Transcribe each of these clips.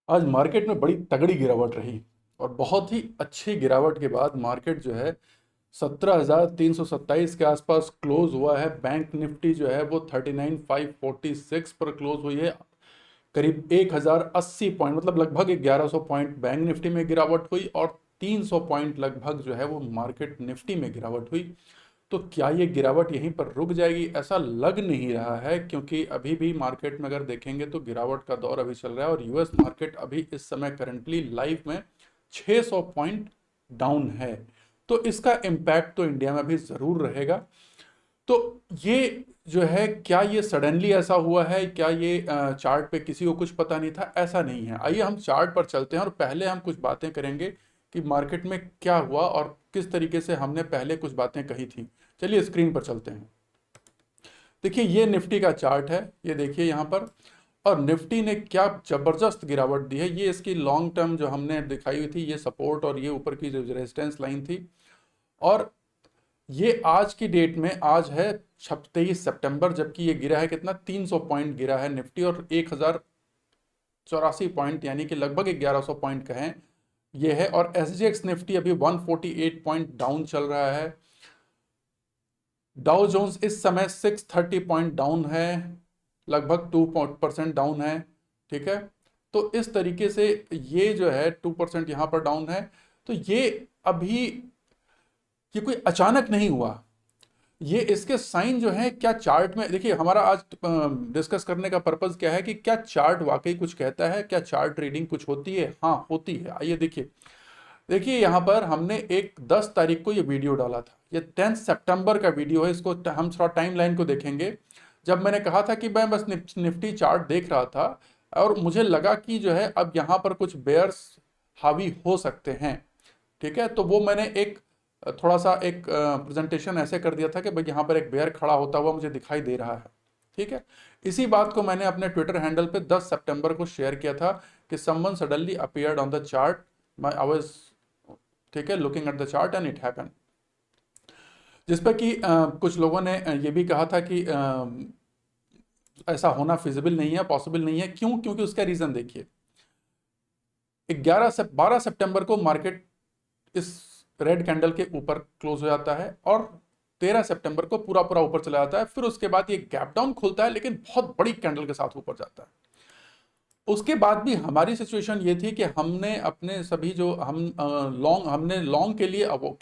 आज मार्केट में बड़ी तगड़ी गिरावट रही और बहुत ही अच्छी गिरावट के बाद मार्केट जो है 17,327 के आसपास क्लोज हुआ है। बैंक निफ्टी जो है वो 39,546 पर क्लोज हुई है। करीब 1,080 पॉइंट मतलब लगभग 1,100 पॉइंट बैंक निफ्टी में गिरावट हुई और 300 पॉइंट लगभग जो है वो मार्केट निफ्टी में गिरावट हुई। तो क्या ये गिरावट यहीं पर रुक जाएगी? ऐसा लग नहीं रहा है, क्योंकि अभी भी मार्केट में अगर देखेंगे तो गिरावट का दौर अभी चल रहा है और यूएस मार्केट अभी इस समय करंटली लाइव में 600 पॉइंट डाउन है। तो इसका इम्पैक्ट तो इंडिया में भी जरूर रहेगा। तो ये जो है, क्या ये सडनली ऐसा हुआ है? क्या ये चार्ट पे किसी को कुछ पता नहीं था? ऐसा नहीं है। आइए हम चार्ट पर चलते हैं और पहले हम कुछ बातें करेंगे कि मार्केट में क्या हुआ और किस तरीके से हमने पहले कुछ बातें कही थी। चलिए स्क्रीन पर चलते हैं। देखिए ये निफ्टी का चार्ट है, ये देखिए यहाँ पर। और निफ्टी ने क्या जबरदस्त गिरावट दी है। ये इसकी लॉन्ग टर्म जो हमने दिखाई हुई थी, ये सपोर्ट और ये ऊपर की जो रेजिस्टेंस लाइन थी। और ये आज की डेट में आज है 23 सितंबर, जबकि ये गिरा है कितना, 300 पॉइंट गिरा है निफ्टी और 1,084 पॉइंट यानी कि लगभग 1,100 पॉइंट कहें ये है। और एसजीएक्स निफ्टी अभी 148 पॉइंट डाउन चल रहा है। डाउ जोन्स इस समय 630 पॉइंट डाउन है, लगभग 2% डाउन है। ठीक है, तो इस तरीके से ये जो है 2% यहां पर डाउन है। तो ये अभी ये कोई अचानक नहीं हुआ। ये इसके साइन जो है, क्या चार्ट में देखिए, हमारा आज डिस्कस करने का पर्पस क्या है कि क्या चार्ट वाकई कुछ कहता है, क्या चार्ट रीडिंग कुछ होती है? हाँ होती है। आइए देखिए। देखिए यहाँ पर हमने एक 10 तारीख को ये वीडियो डाला था, ये 10 सितंबर का वीडियो है। इसको हम थोड़ा टाइम लाइन को देखेंगे। जब मैंने कहा था कि मैं बस निफ्टी चार्ट देख रहा था और मुझे लगा कि जो है अब यहाँ पर कुछ बेयर्स हावी हो सकते हैं। ठीक है, तो वो मैंने एक थोड़ा सा एक प्रेजेंटेशन ऐसे कर दिया था कि भाई यहाँ पर एक बेयर खड़ा होता हुआ मुझे दिखाई दे रहा है। ठीक है, इसी बात को मैंने अपने ट्विटर हैंडल पे 10 सितंबर को शेयर किया था कि someone suddenly appeared on the chart, I was, ठीक है, looking at the chart and it happen. जिस पर कि कुछ लोगों ने ये भी कहा था कि ऐसा होना फिजिबल नहीं है, पॉसिबल नहीं है। क्यों? क्योंकि उसका रीजन देखिए। 11 से 12 सितंबर को मार्केट इस रेड कैंडल के ऊपर क्लोज हो जाता है और 13 सितंबर को पूरा पूरा ऊपर चला जाता है। फिर उसके बाद ये गैप डाउन खुलता है, लेकिन बहुत बड़ी कैंडल के साथ ऊपर जाता है। उसके बाद भी हमारी सिचुएशन ये थी कि हमने अपने सभी जो हम लॉन्ग, हमने लॉन्ग के लिए अब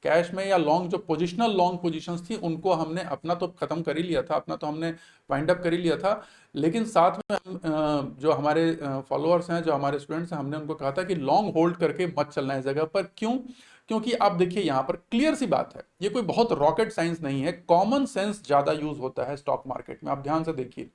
कैश में या लॉन्ग जो पोजिशनल लॉन्ग पोजीशंस थी उनको हमने अपना तो खत्म कर ही लिया था, अपना तो हमने वाइंड अप कर ही लिया था। लेकिन साथ में हम जो हमारे फॉलोअर्स हैं, जो हमारे स्टूडेंट्स हैं, हमने उनको कहा था कि लॉन्ग होल्ड करके मत चलना है जगह पर। क्यों? क्योंकि आप देखिए यहाँ पर क्लियर सी बात है, ये कोई बहुत रॉकेट साइंस नहीं है, कॉमन सेंस ज्यादा यूज होता है स्टॉक मार्केट में। आप ध्यान से देखिए,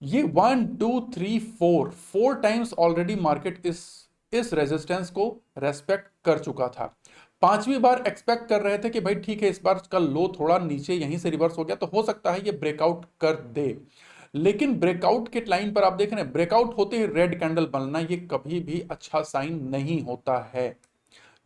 ये 1 2 3 4 टाइम्स ऑलरेडी मार्केट इस रेजिस्टेंस को रेस्पेक्ट कर चुका था। पांचवी बार एक्सपेक्ट कर रहे थे कि भाई ठीक है, इस बार का लो थोड़ा नीचे यहीं से रिवर्स हो गया तो हो सकता है ये ब्रेकआउट कर दे। लेकिन ब्रेकआउट के लाइन पर आप देख रहे हैं, ब्रेकआउट होते ही रेड कैंडल बनना ये कभी भी अच्छा साइन नहीं होता है।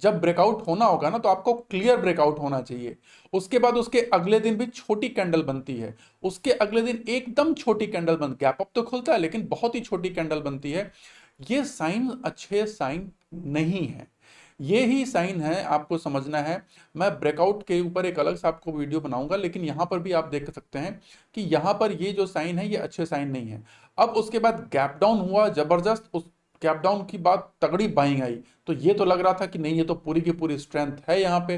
जब ब्रेकआउट होना होगा ना तो आपको क्लियर ब्रेकआउट होना चाहिए। उसके बाद उसके अगले दिन भी छोटी कैंडल बनती है, उसके अगले दिन एकदम छोटी कैंडल बन, गैप अप तो खुलता है लेकिन बहुत ही छोटी कैंडल बनती है। ये साइन अच्छे साइन नहीं है। ये ही साइन है, आपको समझना है। मैं ब्रेकआउट के ऊपर एक अलग से आपको वीडियो बनाऊंगा, लेकिन यहां पर भी आप देख सकते हैं कि यहां पर ये जो साइन है ये अच्छे साइन नहीं है। अब उसके बाद गैप डाउन हुआ जबरदस्त, उस गैप डाउन की बात तगड़ी बाइंग आई, तो ये तो लग रहा था कि नहीं, ये तो पूरी की पूरी स्ट्रेंथ है यहाँ पे।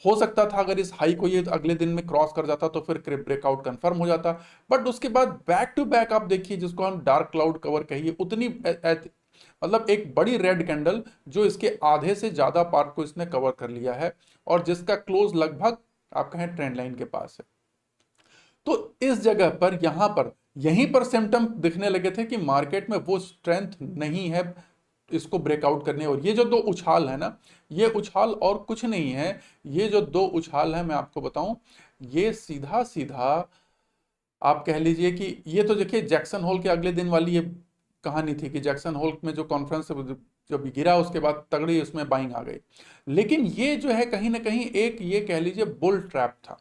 हो सकता था अगर इस हाई को ये अगले दिन में क्रॉस कर जाता तो फिर ब्रेकआउट कंफर्म हो जाता। बट उसके बाद बैक टू बैक आप देखिए, जिसको हम डार्क क्लाउड कवर कहिए, उतनी मतलब एक बड़ी रेड कैंडल जो इसके आधे से ज्यादा पार्ट को इसने कवर कर लिया है और जिसका क्लोज लगभग आप कहें ट्रेंड लाइन के पास है। तो इस जगह पर यहां पर यहीं पर सिम्टम दिखने लगे थे कि मार्केट में वो स्ट्रेंथ नहीं है इसको ब्रेकआउट करने। और ये जो दो उछाल है ना, ये उछाल और कुछ नहीं है। ये जो दो उछाल है मैं आपको बताऊं, ये सीधा सीधा आप कह लीजिए कि ये तो देखिए जैक्सन होल के अगले दिन वाली ये कहानी थी कि जैक्सन होल में जो कॉन्फ्रेंस जब गिरा उसके बाद तगड़ी उसमें बाइंग आ गई। लेकिन ये जो है कहीं ना कहीं एक ये कह लीजिए बुल ट्रैप था।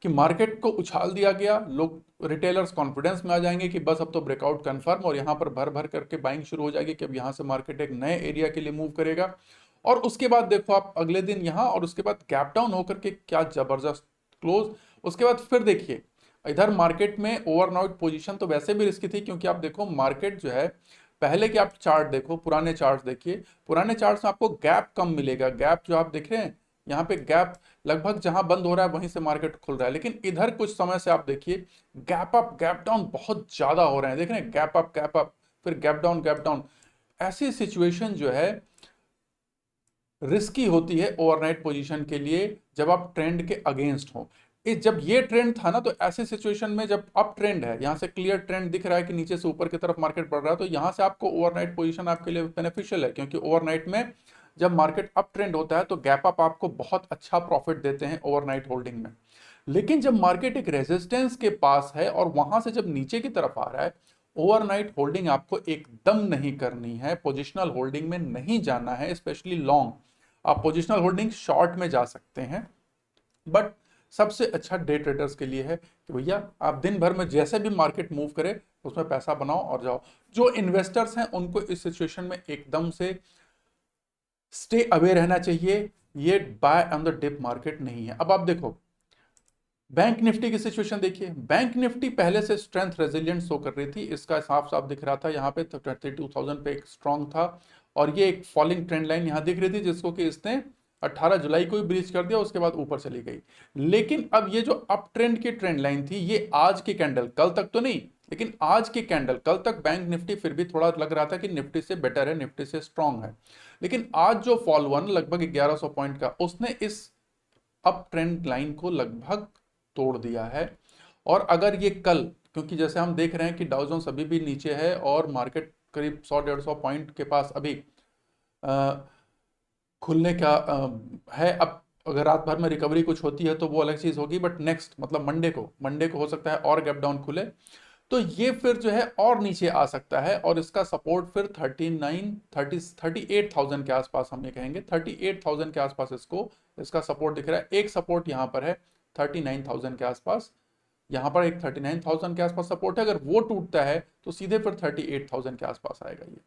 कि मार्केट को उछाल दिया गया, लोग रिटेलर्स कॉन्फिडेंस में आ जाएंगे कि बस अब तो ब्रेकआउट कंफर्म, और यहाँ पर भर भर करके बाइंग शुरू हो जाएगी कि अब यहाँ से मार्केट एक नए एरिया के लिए मूव करेगा। और उसके बाद देखो आप अगले दिन यहाँ, और उसके बाद गैप डाउन होकर के क्या जबरदस्त क्लोज। उसके बाद फिर देखिए इधर मार्केट में ओवरनाइट पोजीशन तो वैसे भी रिस्की थी, क्योंकि आप देखो मार्केट जो है, पहले के आप चार्ट देखो, पुराने चार्ट देखिए, पुराने चार्ट में आपको गैप कम मिलेगा। गैप जो आप देख रहे हैं यहाँ पे, गैप लगभग जहां बंद हो रहा है वहीं से मार्केट खुल रहा है। लेकिन इधर कुछ समय से आप देखिए गैप अप गैप डाउन बहुत ज्यादा हो रहे हैं, देख रहे हैं, गैप अप फिर गैप डाउन। ऐसी सिचुएशन जो है रिस्की होती है ओवरनाइट पोजीशन के लिए, जब आप ट्रेंड के अगेंस्ट हो। जब ये ट्रेंड था ना, तो ऐसे सिचुएशन में जब अप ट्रेंड है, यहां से क्लियर ट्रेंड दिख रहा है कि नीचे से ऊपर की तरफ मार्केट बढ़ रहा है, तो यहां से आपको ओवरनाइट पोजीशन आपके लिए बेनिफिशियल है, क्योंकि ओवरनाइट में जब मार्केट अप ट्रेंड होता है तो गैप अप आपको बहुत अच्छा प्रॉफिट देते हैं ओवरनाइट होल्डिंग में। लेकिन जब मार्केट एक रेजिस्टेंस के पास है और वहां से जब नीचे की तरफ आ रहा है, ओवरनाइट होल्डिंग आपको एकदम नहीं करनी है, पोजिशनल होल्डिंग में नहीं जाना है, स्पेशली लॉन्ग। आप पोजिशनल होल्डिंग शॉर्ट में जा सकते हैं, बट सबसे अच्छा डे ट्रेडर्स के लिए है कि भैया आप दिन भर में जैसे भी मार्केट मूव करे उसमें पैसा बनाओ और जाओ। जो इन्वेस्टर्स हैं उनको इस सिचुएशन में एकदम से स्टे अवे रहना चाहिए, ये buy on the dip market नहीं है। अब आप देखो बैंक निफ्टी की सिचुएशन देखिए, बैंक निफ्टी पहले से स्ट्रेंथ रेजिलियंट शो कर रही थी, इसका साफ साफ दिख रहा था यहाँ पे 32,000 पे एक स्ट्रॉन्ग था, और ये एक फॉलिंग ट्रेंड लाइन यहाँ दिख रही थी जिसको कि इसने 18 जुलाई को ही ब्रीच कर दिया, उसके बाद ऊपर चली गई। लेकिन अब ये जो अप ट्रेंड की ट्रेंड लाइन थी, ये आज की कैंडल, कल तक तो नहीं, लेकिन आज की कैंडल, कल तक बैंक निफ्टी फिर भी थोड़ा लग रहा था कि निफ्टी से बेटर है, निफ्टी से स्ट्रांग है, लेकिन आज जो फॉल हुआ लगभग 1100 पॉइंट का, उसने इस अप ट्रेंड लाइन को लगभग तोड़ दिया है। और अगर ये कल, क्योंकि जैसे हम देख रहे हैं कि डाउ जोन्स अभी भी नीचे है और मार्केट करीब 100-150 पॉइंट के पास अभी खुलने का है। अब अगर रात भर में रिकवरी कुछ होती है तो वो अलग चीज होगी, बट नेक्स्ट मतलब मंडे को हो सकता है और गैप डाउन खुले, तो ये फिर जो है और नीचे आ सकता है, और इसका सपोर्ट फिर 38,000 के आसपास हम ये कहेंगे, 38,000 के आसपास इसका सपोर्ट दिख रहा है। एक सपोर्ट यहाँ पर है 39,000 के आसपास, यहाँ पर एक 39,000 के आसपास सपोर्ट है, अगर वो टूटता है तो सीधे फिर 38,000 के आसपास आएगा। ये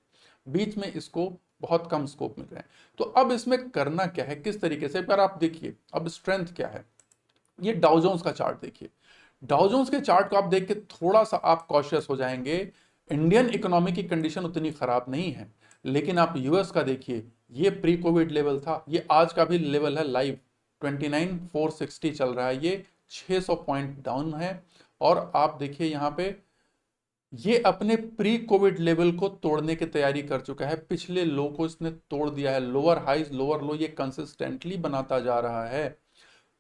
बीच में इसको बहुत कम स्कोप मिल रहे हैं। तो अब इसमें करना क्या है, किस तरीके से, अगर आप देखिए अब स्ट्रेंथ क्या है, ये डाउ जोन्स का चार्ट देखिए, डाउ जोन्स के चार्ट को आप देख के थोड़ा सा आप कॉशियस हो जाएंगे। इंडियन इकोनॉमी की कंडीशन उतनी खराब नहीं है, लेकिन आप यूएस का देखिए, ये प्री कोविड लेवल था, ये आज का भी लेवल है लाइव 29,460 चल रहा है, ये 600 पॉइंट डाउन है। और आप देखिए यहाँ पे ये अपने प्री कोविड लेवल को तोड़ने की तैयारी कर चुका है, पिछले लो को इसने तोड़ दिया है, लोअर हाइज लोअर लो ये कंसिस्टेंटली बनाता जा रहा है।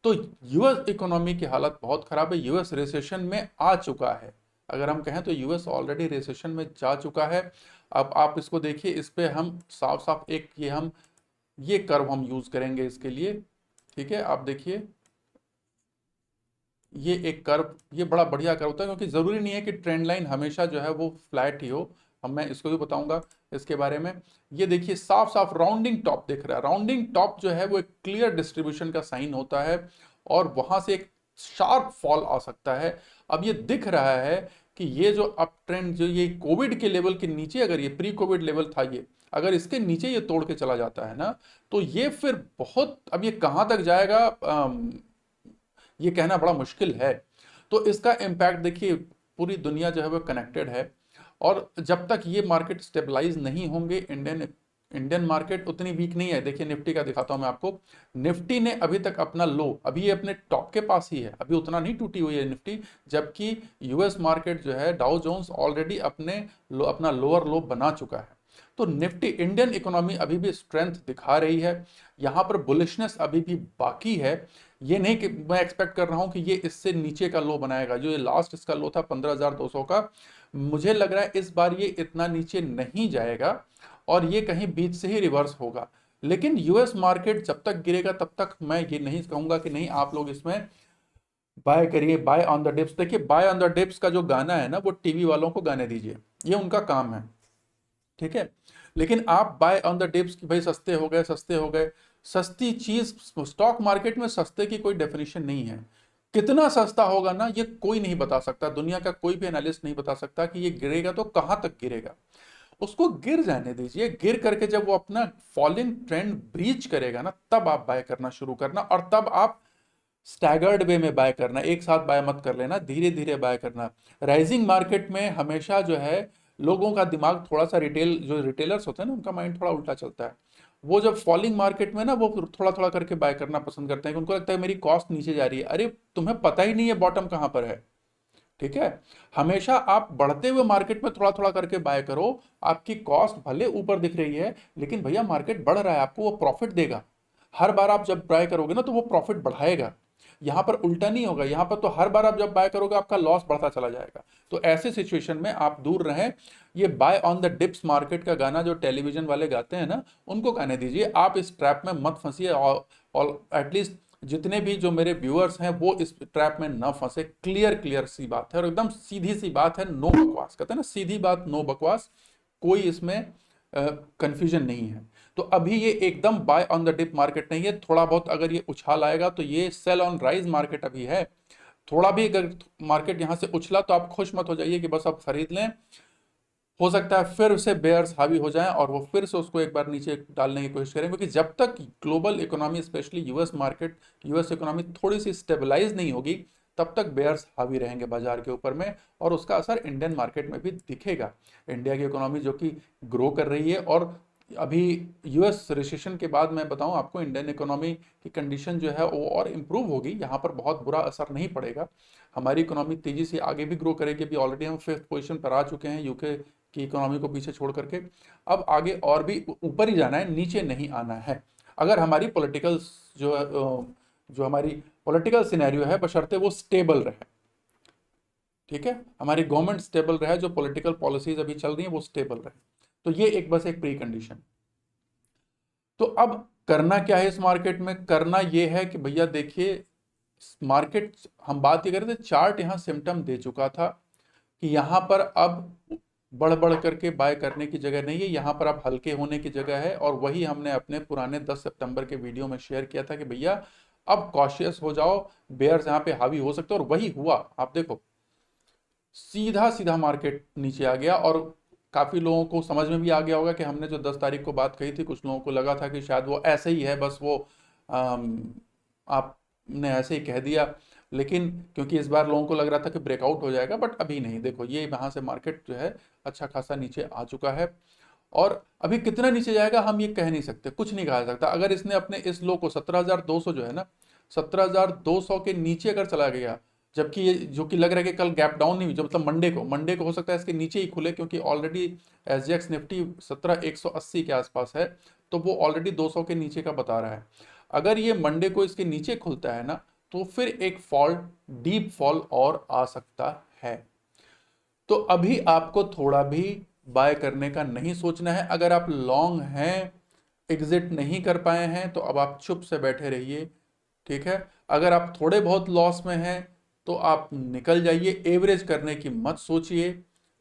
तो यूएस इकोनॉमी की हालत बहुत खराब है, यूएस रिसेशन में आ चुका है, अगर हम कहें तो यूएस ऑलरेडी रिसेशन में जा चुका है। अब आप इसको देखिए, इस पे हम साफ साफ एक ये कर्व हम यूज करेंगे इसके लिए, ठीक है। आप देखिए ये एक कर्व, ये बड़ा बढ़िया कर्व होता है, क्योंकि जरूरी नहीं है कि ट्रेंड लाइन हमेशा जो है वो फ्लैट ही हो, हम मैं इसको भी बताऊंगा इसके बारे में। ये देखिए साफ साफ राउंडिंग टॉप दिख रहा है, राउंडिंग टॉप जो है वो एक क्लियर डिस्ट्रीब्यूशन का साइन होता है, और वहां से एक शार्प फॉल आ सकता है। अब ये दिख रहा है कि ये जो अप ट्रेंड, जो ये कोविड के लेवल के नीचे, अगर ये प्री कोविड लेवल था, ये अगर इसके नीचे ये तोड़ के चला जाता है ना, तो ये फिर बहुत, अब ये कहां तक जाएगा ये कहना बड़ा मुश्किल है। तो इसका इम्पैक्ट देखिए, पूरी दुनिया जो है वो कनेक्टेड है, और जब तक ये मार्केट स्टेबलाइज नहीं होंगे, इंडियन मार्केट उतनी वीक नहीं है। देखिए निफ्टी का दिखाता हूं मैं आपको, निफ्टी ने अभी तक अपना लो, अभी ये अपने टॉप के पास ही है, अभी उतना नहीं टूटी हुई है निफ्टी, जबकि यूएस मार्केट जो है डाउ जोन्स ऑलरेडी अपना लोअर लो बना चुका है। तो निफ्टी, इंडियन इकोनॉमी अभी भी स्ट्रेंथ दिखा रही है, यहां पर बुलिशनेस अभी भी बाकी है। ये नहीं कि मैं एक्सपेक्ट कर रहा हूं कि ये इससे नीचे का लो बनाएगा, जो ये लास्ट इसका लो था 15,200 का, मुझे लग रहा है इस बार ये इतना नीचे नहीं जाएगा, और ये कहीं बीच से ही रिवर्स होगा। लेकिन यूएस मार्केट जब तक गिरेगा तब तक मैं ये नहीं कहूंगा कि नहीं आप लोग इसमें बाय करिए, बाय ऑन द डिप्स। देखिए बाय ऑन द डिप्स का जो गाना है ना, वो टीवी वालों को गाने दीजिए, ये उनका काम है, ठीक है। लेकिन आप बाय ऑन द डिप्स कि भाई सस्ते हो गए, सस्ते हो गए, सस्ती चीज स्टॉक मार्केट में सस्ते की कोई डेफिनेशन नहीं है। कितना सस्ता होगा ना, ये कोई नहीं बता सकता, दुनिया का कोई भी एनालिस्ट नहीं बता सकता कि ये गिरेगा तो कहां तक गिरेगा। उसको गिर जाने दीजिए, गिर करके जब वो अपना फॉलिंग ट्रेंड ब्रीच करेगा ना, तब आप बाय करना शुरू करना, और तब आप स्टैगर्ड वे में बाय करना, एक साथ बाय मत कर लेना, धीरे धीरे बाय करना। राइजिंग मार्केट में हमेशा जो है लोगों का दिमाग थोड़ा सा, रिटेल जो रिटेलर्स होते हैं ना, उनका माइंड थोड़ा उल्टा चलता है। वो जब फॉलिंग मार्केट में ना, वो थोड़ा थोड़ा करके बाय करना पसंद करते हैं, कि उनको लगता है मेरी कॉस्ट नीचे जा रही है। अरे तुम्हें पता ही नहीं है बॉटम कहां पर है, ठीक है। हमेशा आप बढ़ते हुए मार्केट में थोड़ा थोड़ा करके बाय करो। आपकी कॉस्ट भले ऊपर दिख रही है, लेकिन भैया मार्केट बढ़ रहा है, आपको वो प्रॉफिट देगा। हर बार आप जब बाय करोगे ना, तो वो प्रॉफिट बढ़ाएगा। यहां पर उल्टा नहीं होगा, यहां पर तो हर बार आप जब बाय करोगे आपका लॉस बढ़ता चला जाएगा। तो ऐसे सिचुएशन में आप दूर रहें। ये buy on the dips market का गाना जो टेलीविजन वाले गाते हैं ना, उनको गाने दीजिए, आप इस ट्रैप में मत फंसिए। और एटलीस्ट जितने भी जो मेरे व्यूअर्स हैं वो इस ट्रैप में ना फंसे। क्लियर क्लियर सी बात है और एकदम सीधी सी बात है, नो बकवास, कहते हैं ना सीधी बात नो बकवास, कोई इसमें कंफ्यूजन नहीं है। तो अभी ये एकदम buy on the dip market नहीं है। थोड़ा बहुत अगर ये उछाल आएगा तो ये सेल ऑन राइज मार्केट अभी है। थोड़ा भी अगर मार्केट यहां से उछला तो आप खुश मत हो जाइए कि बस आप खरीद लें। हो सकता है फिर से बेयर्स हावी हो जाएं और वो फिर से उसको एक बार नीचे डालने की कोशिश करें, क्योंकि जब तक global economy, specially US market, US economy थोड़ी सी स्टेबलाइज नहीं होगी, तब तक बेयर्स हावी रहेंगे बाजार के ऊपर में, और उसका असर इंडियन मार्केट में भी दिखेगा। इंडिया की इकोनॉमी जो कि ग्रो कर रही है, और अभी यूएस रिसेशन के बाद मैं बताऊं आपको, इंडियन इकोनॉमी की कंडीशन जो है वो और इम्प्रूव होगी, यहाँ पर बहुत बुरा असर नहीं पड़ेगा। हमारी इकोनॉमी तेजी से आगे भी ग्रो करेगी। अभी ऑलरेडी हम 5th पोजीशन पर आ चुके हैं यूके की इकोनॉमी को पीछे छोड़ करके। अब आगे और भी ऊपर ही जाना है, नीचे नहीं आना है। अगर हमारी पॉलिटिकल जो जो हमारी पॉलिटिकल सिनेरियो है, बशर्ते वो स्टेबल रहे, ठीक है, हमारी गवर्नमेंट स्टेबल रहे, जो पॉलिटिकल पॉलिसीज अभी चल रही है वो स्टेबल रहे, तो ये एक बस एक प्री कंडीशन। तो अब करना क्या है इस मार्केट में? करना ये है कि भैया देखिए, मार्केट, हम बात ये कर रहे थे, चार्ट यहां सिम्टम दे चुका था कि यहां पर अब बढ़ बढ़ करके बाय करने की जगह नहीं है, यहां पर अब हल्के होने की जगह है। और वही हमने अपने पुराने 10 सितंबर के वीडियो में शेयर किया था कि भैया अब कॉशियस हो जाओ, बेयर्स यहां पे हावी हो सकते हैं, और वही हुआ। आप देखो, सीधा सीधा मार्केट नीचे आ गया, और काफी लोगों को समझ में भी आ गया होगा कि हमने जो 10 तारीख को बात कही थी, कुछ लोगों को लगा था कि शायद वो ऐसे ही है, बस वो आपने ऐसे ही कह दिया। लेकिन क्योंकि इस बार लोगों को लग रहा था कि ब्रेकआउट हो जाएगा, बट अभी नहीं। देखो ये वहां से मार्केट जो है अच्छा खासा नीचे आ चुका है, और अभी कितना नीचे जाएगा हम ये कह नहीं सकते, कुछ नहीं कहा सकता। अगर इसने अपने इस लो को 17,200 जो है ना, 17,200 के नीचे अगर चला गया, जबकि ये जो कि लग रहा है कि कल गैप डाउन नहीं हुई, जो मतलब मंडे को हो सकता है इसके नीचे ही खुले, क्योंकि ऑलरेडी एसजीएक्स निफ्टी 17,180 के आसपास है, तो वो ऑलरेडी 200 के नीचे का बता रहा है। अगर ये मंडे को इसके नीचे खुलता है ना, तो फिर एक फॉल, डीप फॉल और आ सकता है। तो अभी आपको थोड़ा भी बाय करने का नहीं सोचना है। अगर आप लॉन्ग हैं, एग्जिट नहीं कर पाए हैं, तो अब आप चुप से बैठे रहिए, ठीक है। अगर आप थोड़े बहुत लॉस में हैं तो आप निकल जाइए, एवरेज करने की मत सोचिए,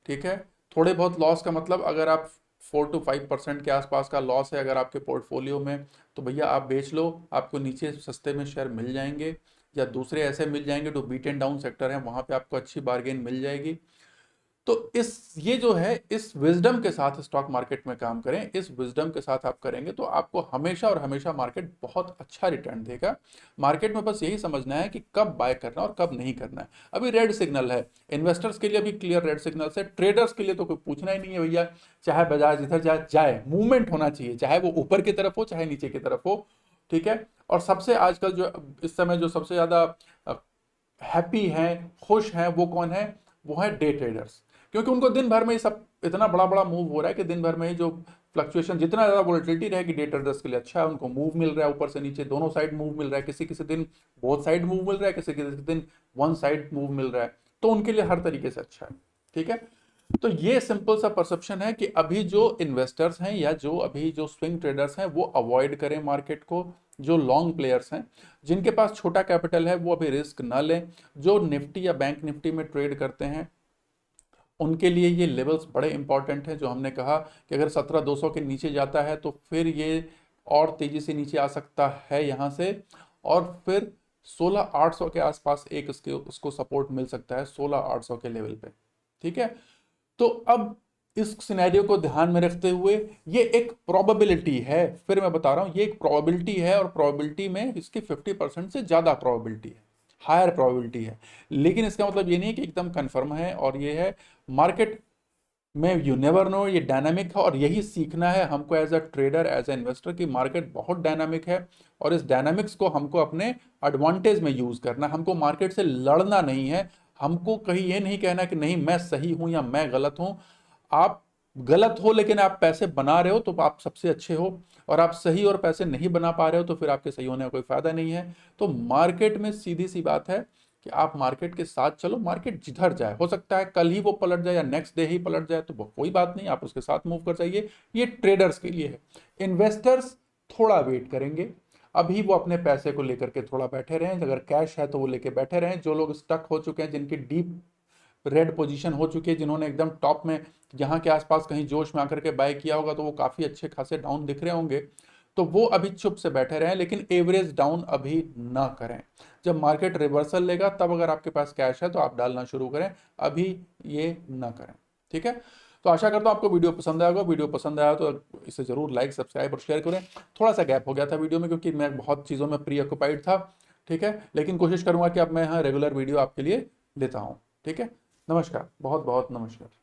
ठीक है। थोड़े बहुत लॉस का मतलब, अगर आप 4 to 5% के आसपास का लॉस है अगर आपके पोर्टफोलियो में, तो भैया आप बेच लो, आपको नीचे सस्ते में शेयर मिल जाएंगे, या दूसरे ऐसे मिल जाएंगे जो बीट एंड डाउन सेक्टर है, वहां पे आपको अच्छी बार्गेन मिल जाएगी। तो ये जो है, इस विजडम के साथ स्टॉक मार्केट में काम करें। इस विजडम के साथ आप करेंगे तो आपको हमेशा और हमेशा मार्केट बहुत अच्छा रिटर्न देगा। मार्केट में बस यही समझना है कि कब बाय करना और कब नहीं करना है। अभी रेड सिग्नल है, इन्वेस्टर्स के लिए भी क्लियर रेड सिग्नल है, ट्रेडर्स के लिए तो कोई पूछना ही नहीं है भैया। चाहे बाजार जिधर जाए जाए, मूवमेंट होना चाहिए, चाहे वो ऊपर की तरफ हो चाहे नीचे की तरफ हो, ठीक है। और सबसे आजकल जो इस समय जो सबसे ज्यादा हैप्पी हैं, खुश हैं, वो कौन है? वो है डे ट्रेडर्स, क्योंकि उनको दिन भर में ही सब इतना बड़ा बड़ा मूव हो रहा है कि दिन भर में ही जो फ्लक्चुएशन, जितना ज्यादा वोलेटिलिटी रहेगी, डे ट्रेडर्स के लिए अच्छा है। उनको मूव मिल रहा है, ऊपर से नीचे दोनों साइड मूव मिल रहा है, किसी किसी दिन बोथ साइड मूव मिल रहा है, किसी किसी दिन वन साइड मूव मिल रहा है, तो उनके लिए हर तरीके से अच्छा है, ठीक है। तो ये सिंपल सा परसेप्शन है कि अभी जो इन्वेस्टर्स हैं या जो अभी जो स्विंग ट्रेडर्स हैं वो अवॉइड करें मार्केट को। जो लॉन्ग प्लेयर्स हैं, जिनके पास छोटा कैपिटल है, वो अभी रिस्क ना लें। जो निफ्टी या बैंक निफ्टी में ट्रेड करते हैं, उनके लिए ये लेवल्स बड़े इंपॉर्टेंट हैं। जो हमने कहा कि अगर 17,200 के नीचे जाता है तो फिर ये और तेजी से नीचे आ सकता है यहाँ से, और फिर 16,800 के आसपास एक उसको सपोर्ट मिल सकता है 16,800 के लेवल पे। ठीक है, तो अब इस सिनेरियो को ध्यान में रखते हुए ये एक प्रोबेबिलिटी है, फिर मैं बता रहा हूं ये एक प्रोबेबिलिटी है, और प्रोबेबिलिटी में इसकी 50% से ज्यादा प्रोबेबिलिटी है, हायर प्रोबेबिलिटी है, लेकिन इसका मतलब ये नहीं कि एकदम कंफर्म है। और ये है मार्केट में, यू नेवर नो, ये डायनामिक है, और यही सीखना है हमको as a trader, as a investor, की मार्केट बहुत डायनामिक है, और इस डायनामिक्स को हमको अपने एडवांटेज में यूज करना है। हमको मार्केट से लड़ना नहीं है, हमको कहीं ये नहीं कहना कि नहीं मैं सही हूं या मैं गलत हूं। आप गलत हो लेकिन आप पैसे बना रहे हो तो आप सबसे अच्छे हो, और आप सही और पैसे नहीं बना पा रहे हो तो फिर आपके सही होने का कोई फायदा नहीं है। तो मार्केट में सीधी सी बात है कि आप मार्केट के साथ चलो, मार्केट जिधर जाए, हो सकता है कल ही वो पलट जाए या नेक्स्ट डे ही पलट जाए, तो वो कोई बात नहीं, आप उसके साथ मूव कर जाइए। ये ट्रेडर्स के लिए है। इन्वेस्टर्स थोड़ा वेट करेंगे, अभी वो अपने पैसे को लेकर के थोड़ा बैठे रहें, अगर कैश है तो वो लेके बैठे रहें। जो लोग स्टक हो चुके हैं, जिनकी डीप रेड पोजीशन हो चुकी है, जिन्होंने एकदम टॉप में यहाँ के आसपास कहीं जोश में आकर के बाय किया होगा, तो वो काफी अच्छे खासे डाउन दिख रहे होंगे, तो वो अभी चुप से बैठे रहें, लेकिन एवरेज डाउन अभी ना करें। जब मार्केट रिवर्सल लेगा तब अगर आपके पास कैश है तो आप डालना शुरू करें, अभी ये ना करें। ठीक है, तो आशा करता हूं आपको वीडियो पसंद आएगा। वीडियो पसंद आया तो इसे जरूर लाइक, सब्सक्राइब और शेयर करें। थोड़ा सा गैप हो गया था वीडियो में क्योंकि मैं बहुत चीज़ों में प्री ऑक्युपाइड था। ठीक है, लेकिन कोशिश करूंगा कि अब मैं यहाँ रेगुलर वीडियो आपके लिए लेता हूँ। ठीक है, नमस्कार, बहुत बहुत नमस्कार।